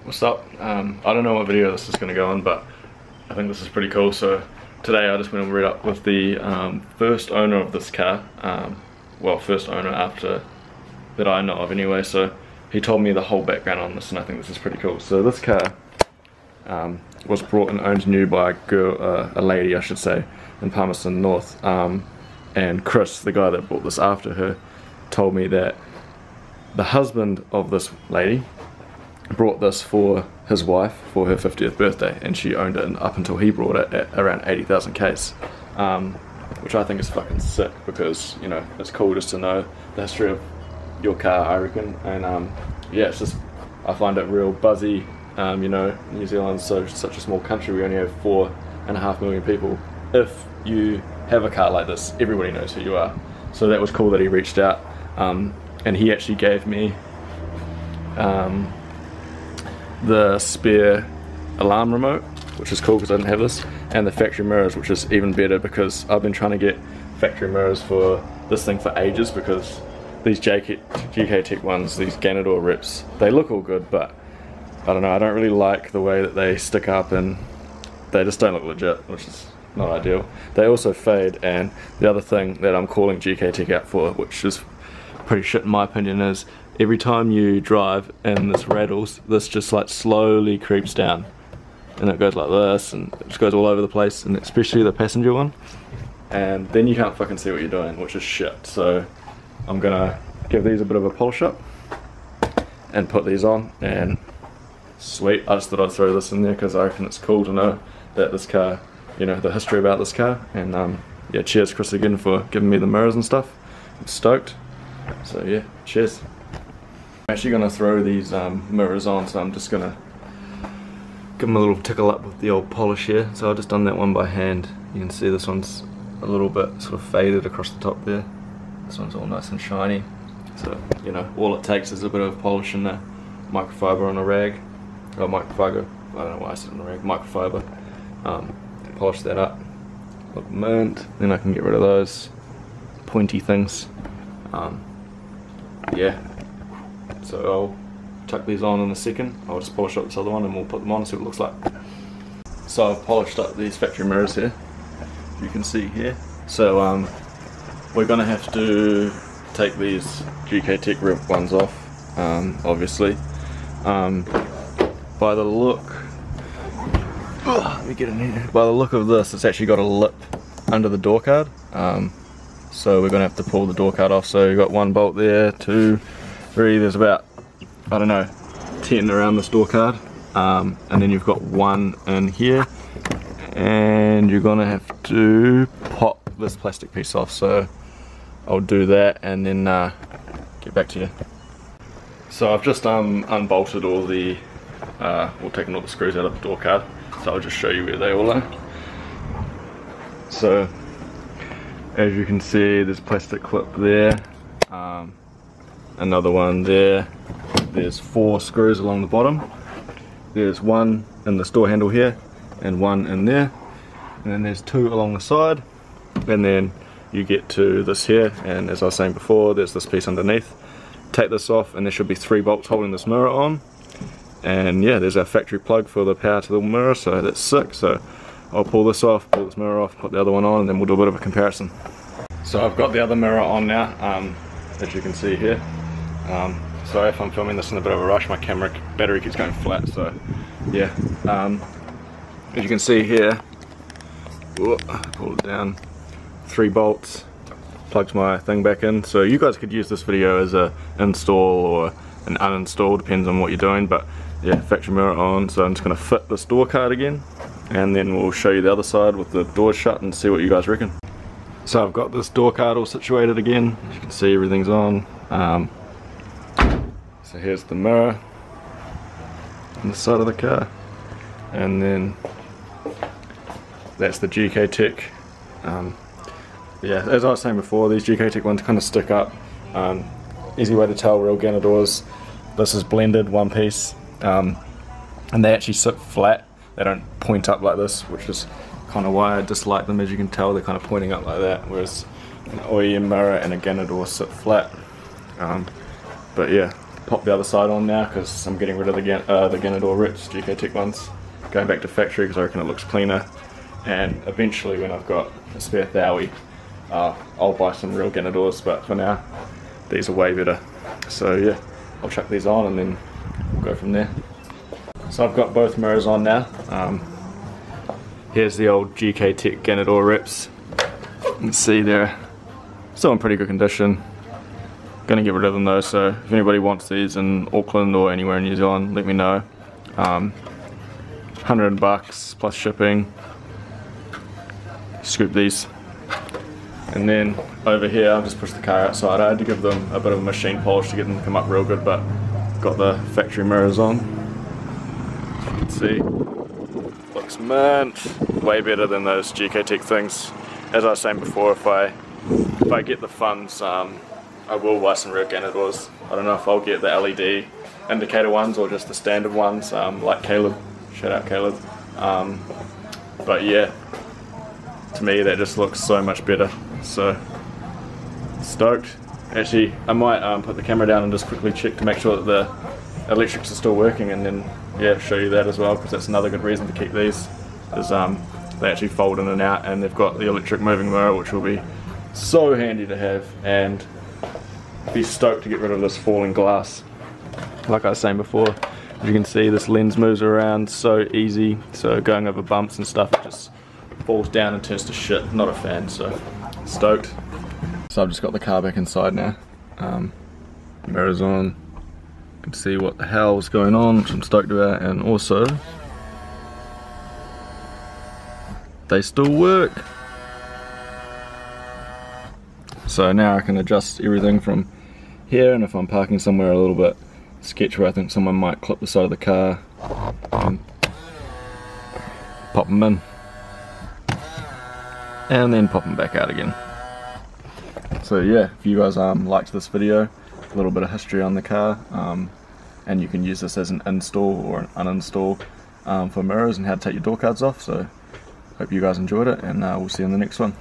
What's up? I don't know what video this is going to go on, but I think this is pretty cool. So today I just went and read up with the first owner of this car. Well, first owner after that I know of anyway. So he told me the whole background on this, and I think this is pretty cool. So this car was brought and owned new by a lady, I should say, in Palmerston North. And Chris, the guy that bought this after her, told me that the husband of this lady brought this for his wife for her 50th birthday, and she owned it up until he brought it at around 80,000 Ks, which I think is fucking sick, because, you know, it's cool just to know the history of your car, I reckon. And yeah, it's just, I find it real buzzy. You know, New Zealand's such a small country. We only have 4.5 million people. If you have a car like this, everybody knows who you are. So that was cool that he reached out, and he actually gave me the spare alarm remote, which is cool because I didn't have this, and the factory mirrors, which is even better because I've been trying to get factory mirrors for this thing for ages, because these GK Tech ones, these Ganador rips, they look all good, but I don't know, I don't really like the way that they stick up, and they just don't look legit, which is not ideal. They also fade, and the other thing that I'm calling GK Tech out for, which is pretty shit in my opinion, is every time you drive and this rattles, this just like slowly creeps down, and it goes like this, and it just goes all over the place, and especially the passenger one, and then you can't fucking see what you're doing, which is shit. So I'm gonna give these a bit of a polish up and put these on, and sweet, I just thought I'd throw this in there because I reckon it's cool to know that this car, you know, the history about this car. And yeah, cheers Chris again for giving me the mirrors and stuff. I'm stoked. So yeah, cheers. I'm actually going to throw these mirrors on, so I'm just going to give them a little tickle up with the old polish here. So I've just done that one by hand. You can see this one's a little bit sort of faded across the top there. This one's all nice and shiny. So, you know, all it takes is a bit of polish and a microfiber on a rag. Or microfiber, I don't know why I said on a rag, microfiber. Polish that up, look mint, then I can get rid of those pointy things. Yeah, so I'll tuck these on in a second. I'll just polish up this other one and we'll put them on and see what it looks like. So I've polished up these factory mirrors here, you can see here. So we're going to have to take these GK Tech Rip ones off, obviously. By the look, let me get in here. By the look of this, it's actually got a lip under the door card. So we're going to have to pull the door card off. So you've got 1 bolt there, 2, 3, there's about, I don't know, 10 around this door card. And then you've got 1 in here. And you're going to have to pop this plastic piece off. So I'll do that and then get back to you. So I've just unbolted all the, taken all the screws out of the door card. So I'll just show you where they all are. So as you can see, there's a plastic clip there, another one there, there's 4 screws along the bottom, there's 1 in this door handle here and 1 in there, and then there's 2 along the side, and then you get to this here, and as I was saying before, there's this piece underneath. Take this off and there should be 3 bolts holding this mirror on. And yeah, there's our factory plug for the power to the mirror, so that's sick. So I'll pull this off, pull this mirror off, put the other one on, and then we'll do a bit of a comparison. So I've got the other mirror on now, as you can see here. Sorry if I'm filming this in a bit of a rush, my camera battery keeps going flat, so yeah. As you can see here, pull it down, 3 bolts, plugs my thing back in. So you guys could use this video as a install or an uninstall, depends on what you're doing, but yeah, factory mirror on. So I'm just going to fit this door card again, and then we'll show you the other side with the doors shut and see what you guys reckon. So I've got this door card all situated again, as you can see everything's on. So here's the mirror on the side of the car, and then that's the GK Tech. Yeah, as I was saying before, these GK Tech ones kind of stick up. Easy way to tell real Ganadors. This is blended one piece, and they actually sit flat. They don't point up like this, which is kind of why I dislike them. As you can tell, they're kind of pointing up like that, whereas an OEM mirror and a Ganador sit flat. But yeah, pop the other side on now because I'm getting rid of the Ganador Rips GK Tech ones, going back to factory because I reckon it looks cleaner. And eventually when I've got a spare Thowie, I'll buy some real Ganadors, but for now these are way better. So yeah, I'll chuck these on and then we'll go from there. So I've got both mirrors on now. Here's the old GK Tech Ganador Rips. You can see they're still in pretty good condition. Gonna get rid of them though, so if anybody wants these in Auckland or anywhere in New Zealand, let me know. $100 plus shipping. Scoop these. And then over here, I'll just push the car outside. I had to give them a bit of a machine polish to get them to come up real good, but got the factory mirrors on. As you can see, looks mint. Way better than those GK Tech things. As I was saying before, if I get the funds, I will buy some real Ganadors. I don't know if I'll get the LED indicator ones or just the standard ones, like Caleb. Shout out Caleb. But yeah, to me that just looks so much better. So stoked. Actually, I might put the camera down and just quickly check to make sure that the electrics are still working, and then yeah, show you that as well, because that's another good reason to keep these. Is they actually fold in and out, and they've got the electric moving mirror, which will be so handy to have, and be stoked to get rid of this falling glass. Like I was saying before, as you can see, this lens moves around so easy, so going over bumps and stuff, it just falls down and turns to shit. Not a fan, so stoked. So I've just got the car back inside now. Mirrors on. You can see what the hell's going on, which I'm stoked about, and also they still work. So now I can adjust everything from here, and if I'm parking somewhere a little bit sketch where I think someone might clip the side of the car, and pop them in, and then pop them back out again. So yeah, if you guys liked this video, a little bit of history on the car, and you can use this as an install or an uninstall for mirrors and how to take your door cards off. So hope you guys enjoyed it, and we'll see you in the next one.